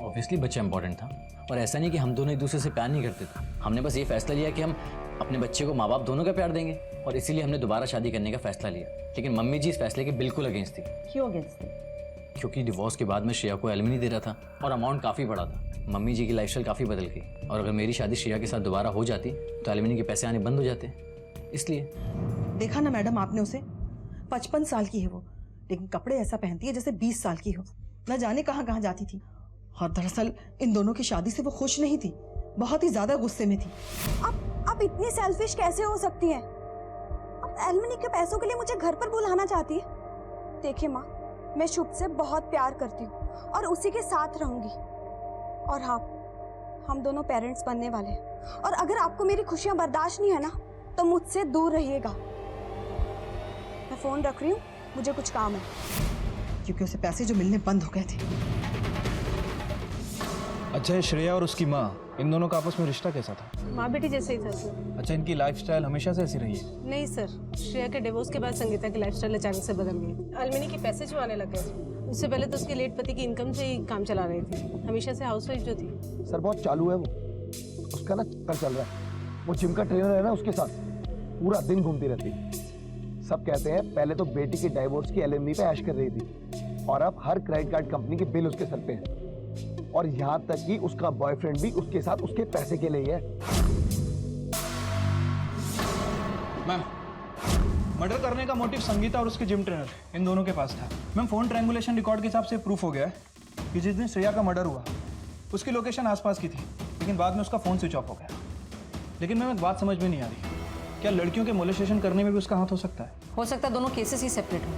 Speaker 17: ऑब्वियसली बच्चा इंपॉर्टेंट था, और ऐसा नहीं कि हम दोनों एक दूसरे से प्यार नहीं करते थे। हमने बस ये फैसला लिया कि हम अपने बच्चे को माँ बाप दोनों का प्यार देंगे, और इसीलिए हमने दोबारा शादी करने का फैसला लिया। लेकिन मम्मी जी इस फैसले के बिल्कुल अगेंस्ट थी।
Speaker 4: क्यों अगेंस्ट थी?
Speaker 17: क्योंकि डिवोर्स के बाद मैं श्रेया को एलिमनी दे रहा था और अमाउंट काफ़ी बड़ा था। मम्मी जी की लाइफस्टाइल काफ़ी बदल गई और अगर मेरी शादी श्रेया के साथ दोबारा हो जाती तो एलिमनी के पैसे आने बंद हो जाते, इसलिए।
Speaker 11: देखा ना मैडम आपने उसे, 55 साल की है वो, लेकिन कपड़े ऐसा पहनती है जैसे 20 साल की हो। न जाने कहाँ कहाँ जाती थी। और दरअसल इन दोनों की शादी से वो खुश नहीं थी, बहुत ही ज्यादा गुस्से में थी।
Speaker 2: आप इतनी सेल्फिश कैसे हो सकती हैं? आप एलमनी के पैसों के लिए मुझे घर पर बुलाना चाहती है? देखिए माँ, मैं शुभ से बहुत प्यार करती हूँ और उसी के साथ रहूंगी। और हाँ, हम दोनों पेरेंट्स बनने वाले हैं और अगर आपको मेरी खुशियाँ बर्दाश्त नहीं है ना तो मुझसे दूर रहिएगा। मैं फोन रख रही हूँ, मुझे कुछ काम है।
Speaker 11: क्योंकि उसे पैसे जो मिलने बंद हो गए थे।
Speaker 8: अच्छा, ये श्रेया और उसकी माँ, इन दोनों का आपस में रिश्ता कैसा था?
Speaker 12: माँ बेटी जैसे ही था सर।
Speaker 8: अच्छा, इनकी लाइफस्टाइल हमेशा से ऐसी रही है?
Speaker 12: नहीं सर, श्रेया के डिवोर्स के बाद संगीता की लाइफस्टाइल अचानक से बदल गई। अलमिनी के पैसे जो आने लग गए, उससे पहले तो उसके लेट पति की इनकम से ही काम चला रही थी। हमेशा से हाउसवाइफ जो थी।
Speaker 19: सर बहुत चालू है वो, उसका ना चक्कर चल रहा है। वो जिम का ट्रेनर है ना, उसके साथ पूरा दिन घूमती रहती। सब कहते हैं पहले तो बेटी के डाइवोर्स की एलिमनी पे ऐश कर रही थी और अब हर क्रेडिट कार्ड कंपनी के बिल उसके सर पे है। और यहाँ तक कि उसका बॉयफ्रेंड भी उसके साथ उसके पैसे के लिए है।
Speaker 8: मैम, मर्डर करने का मोटिव संगीता और उसके जिम ट्रेनर इन दोनों के पास था। मैम, फोन ट्रायंगुलेशन रिकॉर्ड के हिसाब से प्रूफ हो गया है कि जिस दिन श्रेया का मर्डर हुआ उसकी लोकेशन आसपास की थी, लेकिन बाद में उसका फोन स्विच ऑफ हो गया। लेकिन मैम, एक बात समझ में नहीं आ रही, क्या लड़कियों के मोलेस्टेशन करने में भी उसका हाथ हो सकता है?
Speaker 4: हो सकता है दोनों केसेस ही सेपरेट हो।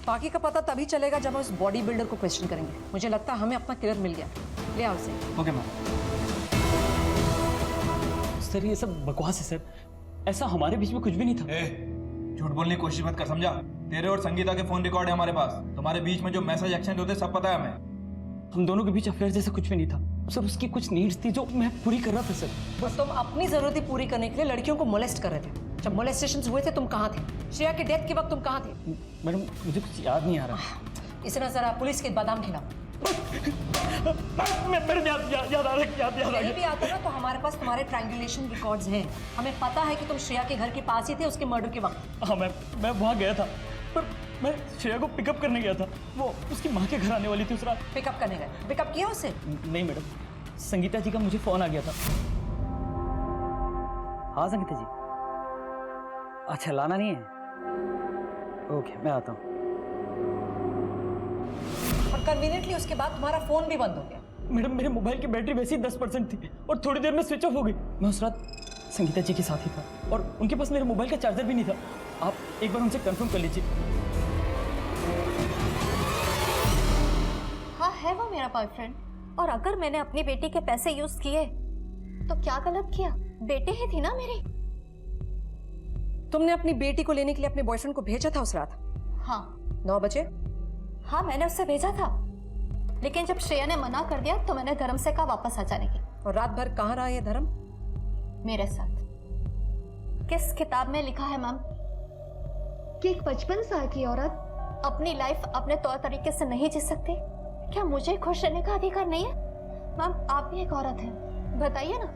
Speaker 4: बाकी का पता तभी चलेगा जब हम उस बॉडी बिल्डर को क्वेश्चन करेंगे। मुझे लगता है हमें अपना किलर मिल गया। ले आओ उसे।
Speaker 8: Okay ma'am.
Speaker 20: सर ये सब बकवास है सर, ऐसा हमारे बीच में कुछ भी नहीं था।
Speaker 8: झूठ बोलने की कोशिश मत कर, समझा? तेरे और संगीता के फोन रिकॉर्ड है हमारे पास। तुम्हारे बीच में जो मैसेज एक्सचेंज होते सब पता है हमें।
Speaker 20: हम दोनों के बीच अफेयर जैसा कुछ भी नहीं था सर। उसकी कुछ नीड्स थी जो मैं पूरी कर रहा था सर।
Speaker 4: बस तुम अपनी जरूरतें पूरी करने के लिए लड़कियों को मोलेस्ट कर रहे थे। जब मोलेस्टेशंस हुए थे तुम कहाँ थे? श्रेया के डेथ के वक्त तुम कहाँ थे?
Speaker 20: मैडम मुझे कुछ याद नहीं आ रहा।
Speaker 4: इसे ना जरा पुलिस के बादाम खिलाओ।
Speaker 20: मेरे याद आ रहा है।
Speaker 4: नहीं भी आता ना तो हमारे पास तुम्हारे ट्रायंगुलेशन रिकॉर्ड्स हैं। हमें पता है कि तुम श्रेया के घर के पास ही थे उसके मर्डर के वक्त।
Speaker 20: हाँ मैं वहाँ गया था, पर मैं श्रेया को पिकअप करने गया था। वो उसकी माँ के घर आने वाली थी उस रात।
Speaker 4: पिकअप करने गए? पिकअप किया उसे?
Speaker 20: नहीं मैडम, संगीता जी का मुझे फोन आ गया था।
Speaker 7: हाँ संगीता जी, अच्छा लाना नहीं है? ओके, मैं आता हूँ।
Speaker 4: और कन्वीनियंटली उसके बाद तुम्हारा फोन भी बंद हो गया।
Speaker 20: मैडम मेरे मोबाइल की बैटरी वैसे ही 10% थी और थोड़ी देर में स्विच ऑफ हो गई। मैं उस रात संगीता जी के साथ ही था और उनके पास मेरे मोबाइल का चार्जर भी नहीं था। आप एक बार उनसे कंफर्म कर लीजिए।
Speaker 18: हाँ, है वो मेरा बॉयफ्रेंड। और अगर मैंने अपनी बेटी के पैसे यूज किए तो क्या गलत किया? बेटे ही थी ना मेरी।
Speaker 4: तुमने अपनी बेटी को लेने के लिए अपने बॉयफ्रेंड को भेजा था उस रात?
Speaker 18: हाँ।
Speaker 4: 9 बजे?
Speaker 18: हाँ, मैंने उससे भेजा था, लेकिन जब श्रेया ने मना कर दिया तो मैंने धर्म से कहा वापस आ जाने की।
Speaker 4: और रात भर कहाँ रहा ये धर्म?
Speaker 18: मेरे साथ। किस किताब में लिखा है मैम कि एक 55 साल की औरत अपनी लाइफ अपने तौर तरीके से नहीं जी सकती? क्या मुझे खुश रहने का अधिकार नहीं है? मैम, आप भी एक औरत हैं, बताइए ना।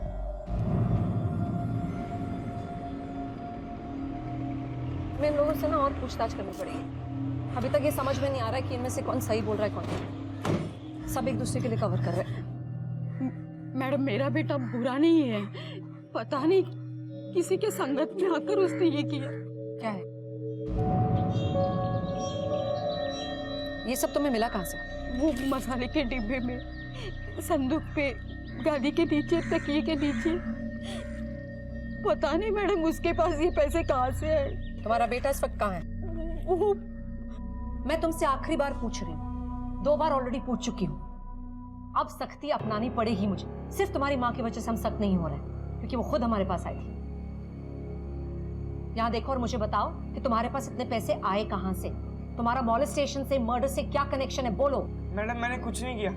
Speaker 4: मैं इन लोगों से ना और पूछताछ करनी पड़ेगी। अभी तक ये समझ में नहीं आ रहा है कि इनमें से कौन सही बोल रहा है कौन नहीं। सब एक दूसरे के लिए कवर कर रहे हैं।
Speaker 12: मैडम, मेरा बेटा बुरा नहीं है, पता नहीं किसी के संगत में आकर उसने ये किया।
Speaker 4: क्या है ये सब? तुम्हें मिला कहाँ से?
Speaker 12: वो मसाले के डिब्बे में, संदूक पे, गाड़ी के नीचे, तकिए के नीचे। पता नहीं मैडम उसके पास ये पैसे कहाँ से है।
Speaker 4: तुम्हारा बेटा इस वक्त कहाँ है?
Speaker 12: वो
Speaker 4: मैं तुमसे आखिरी बार पूछ रही हूँ, 2 बार ऑलरेडी पूछ चुकी हूँ। अब सख्ती अपनानी पड़ेगी मुझे। सिर्फ तुम्हारी माँ की वजह से हम सख्त नहीं हो रहे क्योंकि वो खुद हमारे पास आई थी। यहाँ देखो और मुझे बताओ कि तुम्हारे पास इतने पैसे आए कहाँ से? तुम्हारा मॉलेस्टेशन से, मर्डर से क्या कनेक्शन है? बोलो।
Speaker 10: मैडम, मैंने कुछ नहीं किया,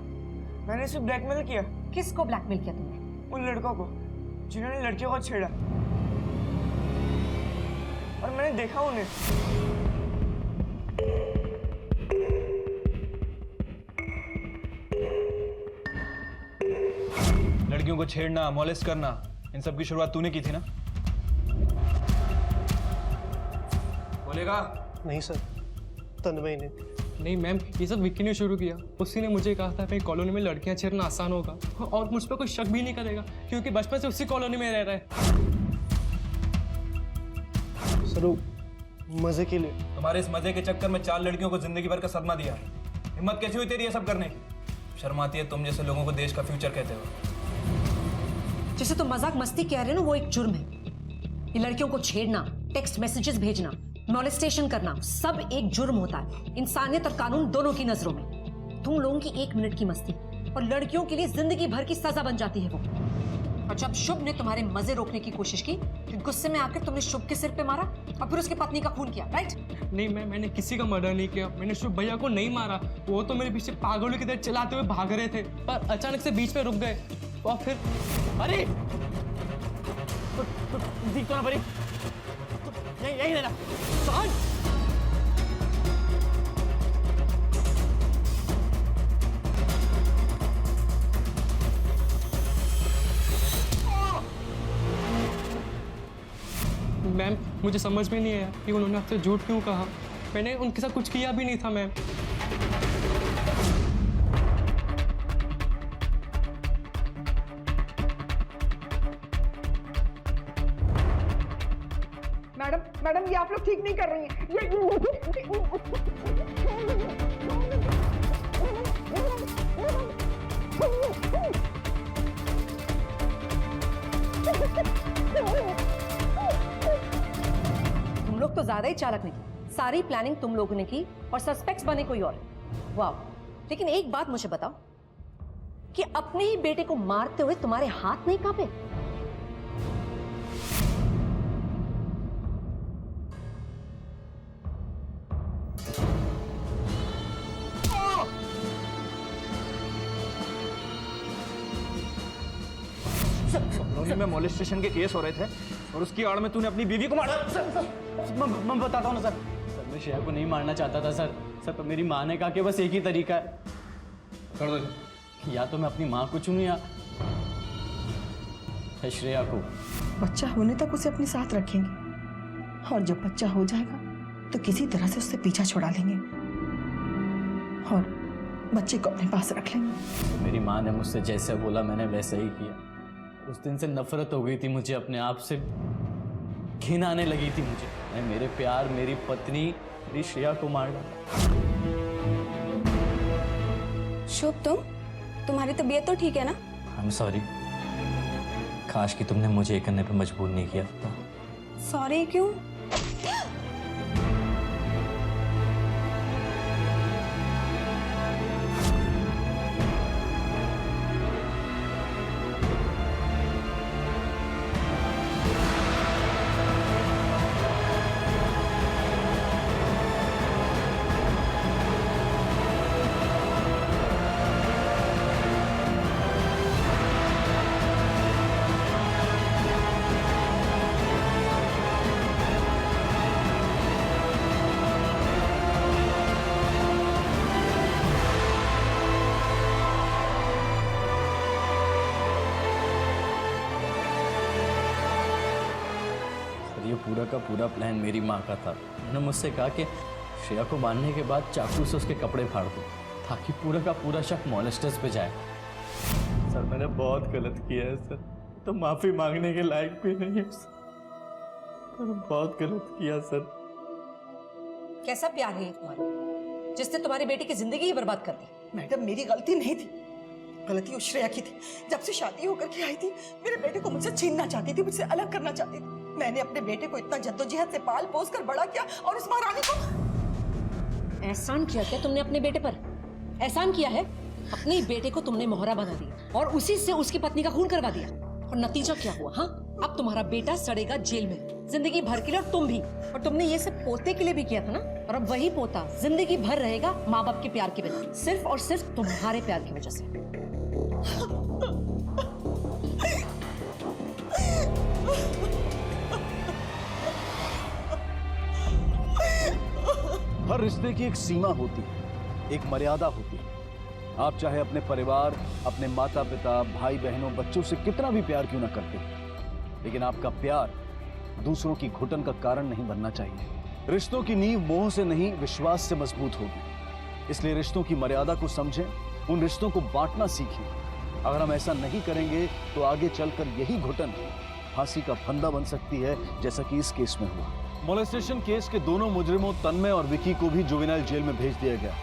Speaker 10: मैंने सिर्फ ब्लैकमेल किया।
Speaker 4: किसको ब्लैकमेल किया तुमने?
Speaker 10: उन लड़कों को जिन्होंने लड़कियों को छेड़ा, और मैंने देखा उन्हें।
Speaker 8: लड़कियों को छेड़ना, मॉलेस्ट करना, इन सब की शुरुआत तूने की थी ना? बोलेगा?
Speaker 13: नहीं सर, तन्मय ने।
Speaker 15: नहीं मैम, ये सब विक्की ने शुरू किया। उसी ने मुझे कहा था भाई कॉलोनी में लड़कियां छेड़ना आसान होगा और मुझ पर कोई शक भी नहीं करेगा क्योंकि बचपन से उसी कॉलोनी में रह रहा है।
Speaker 10: सर मजे के लिए
Speaker 8: तुम्हारे इस मजे के चक्कर में 4 लड़कियों को जिंदगी भर का सदमा दिया। हिम्मत कैसी हुई तेरी ये सब करने की? शर्म आती है तुम जैसे लोगों को देश का फ्यूचर कहते हो।
Speaker 4: जैसे तुम मजाक मस्ती कह रहे हो ना, वो एक जुर्म है। ये लड़कियों को छेड़ना, टेक्स्ट मैसेजेस भेजना, मॉलेस्टेशन करना, सब एक जुर्म होता है इंसानियत और कानून दोनों की नजरों में। तुम लोगों की 1 मिनट की मस्ती और लड़कियों के लिए जिंदगी भर की सजा बन जाती है वो। और जब शुभ ने तुम्हारे मजे रोकने की कोशिश की तो गुस्से में आकर तुमने शुभ के सिर पे मारा और फिर उसकी पत्नी का खून किया, राइट?
Speaker 15: नहीं मैंने किसी का मर्डर नहीं किया। मैंने शुभ भैया को नहीं मारा। वो तो मेरे पीछे पागलों की तरह चलाते हुए भाग रहे थे पर अचानक से बीच में रुक गए और फिर
Speaker 20: अरे दिख तो ना परी, यही रहना।
Speaker 15: मैम मुझे समझ में नहीं आया कि उन्होंने आपसे झूठ क्यों कहा। मैंने उनके साथ कुछ किया भी नहीं था मैम।
Speaker 11: मैडम ये आप लोग ठीक नहीं कर रही हैं।
Speaker 4: तुम लोग तो ज्यादा ही चालाक निकले। सारी प्लानिंग तुम लोगों ने की और सस्पेक्ट्स बने कोई और। वाह, लेकिन एक बात मुझे बताओ कि अपने ही बेटे को मारते हुए तुम्हारे हाथ नहीं कांपे?
Speaker 8: कॉलोनी में मॉलेस्टेशन के केस हो रहे थे और उसकी आड़ में तूने अपनी बीवी को मारा।
Speaker 20: मैं बताता हूँ ना सर।
Speaker 9: मैं श्रेया को नहीं मारना चाहता था सर पर मेरी माँ ने कहा कि बस एक ही तरीका है।
Speaker 8: कर दो।
Speaker 9: या तो मैं अपनी माँ को चुनूं या श्रेया को।
Speaker 11: बच्चा होने तक उसे अपने साथ रखेंगे और जब बच्चा हो जाएगा तो किसी तरह से उससे पीछा छुड़ा लेंगे और बच्चे को अपने पास रख लेंगे।
Speaker 9: मेरी माँ ने मुझसे जैसे बोला मैंने वैसा ही किया। उस दिन से नफरत हो गई थी मुझे अपने आप से, घिन आने लगी थी मुझे। मैं मेरे प्यार, मेरी पत्नी, मेरी श्रेया को मार डाला।
Speaker 2: शुभ, तुम्हारी तबीयत तो ठीक है ना?
Speaker 9: I am sorry. काश कि तुमने मुझे ये करने पे मजबूर नहीं किया था।
Speaker 2: सॉरी क्यों?
Speaker 9: पूरा का पूरा प्लान मेरी माँ का था। उन्होंने मुझसे कहा कि श्रेया को मारने के बाद चाकू से उसके कपड़े फाड़ दो ताकि पूरा का पूरा शक मॉलेस्टर्स पे जाए। सर मैंने बहुत गलत किया है सर, तो माफी मांगने के लायक भी नहीं है सर। बहुत गलत किया सर।
Speaker 4: कैसा प्यार है ये तुम्हारा जिसने तुम्हारी बेटी की जिंदगी ही बर्बाद कर दी?
Speaker 11: मैडम मेरी गलती नहीं थी, गलती उस श्रेया की थी। जब से शादी होकर के आई थी मेरे बेटे को मुझसे छीनना चाहती थी, मुझसे अलग करना चाहती थी। मैंने अपने बेटे को इतना जद्दोजहद से पाल पोस कर बड़ा किया और उस महारानी को
Speaker 4: एहसान किया क्या तुमने अपने बेटे पर? एहसान किया है? अपने बेटे को तुमने मोहरा बना दिया और उसी से उसकी पत्नी का खून करवा दिया और नतीजा क्या हुआ? हाँ, अब तुम्हारा बेटा सड़ेगा जेल में जिंदगी भर के लिए और तुम भी। और तुमने ये सब पोते के लिए भी किया था ना, और अब वही पोता जिंदगी भर रहेगा माँ बाप के प्यार के बिना, सिर्फ और सिर्फ तुम्हारे प्यार की वजह से।
Speaker 1: हर रिश्ते की एक सीमा होती है, एक मर्यादा होती है। आप चाहे अपने परिवार, अपने माता पिता, भाई बहनों, बच्चों से कितना भी प्यार क्यों ना करते, लेकिन आपका प्यार दूसरों की घुटन का कारण नहीं बनना चाहिए। रिश्तों की नींव मोह से नहीं विश्वास से मजबूत होगी। इसलिए रिश्तों की मर्यादा को समझें, उन रिश्तों को बांटना सीखें। अगर हम ऐसा नहीं करेंगे तो आगे चलकर यही घुटन फांसी का फंदा बन सकती है, जैसा कि इस केस में हुआ। मोलेस्टेशन केस के दोनों मुजरिमों तन्मय और विकी को भी जुवेनाइल जेल में भेज दिया गया।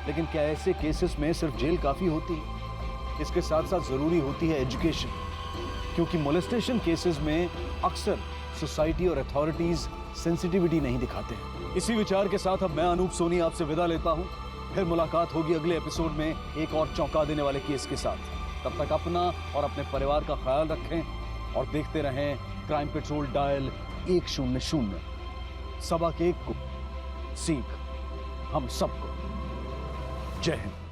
Speaker 1: लेकिन क्या ऐसे केसेस में सिर्फ जेल काफी होती है? इसके साथ साथ जरूरी होती है एजुकेशन, क्योंकि मोलेस्टेशन केसेस में अक्सर सोसाइटी और अथॉरिटीज सेंसिटिविटी नहीं दिखाते हैं। इसी विचार के साथ अब मैं अनूप सोनी आपसे विदा लेता हूं। फिर मुलाकात होगी अगले एपिसोड में एक और चौंका देने वाले केस के साथ। तब तक अपना और अपने परिवार का ख्याल रखें और देखते रहें क्राइम पेट्रोल डायल 100। सबक एक को सीख हम सबको। जय हिंद।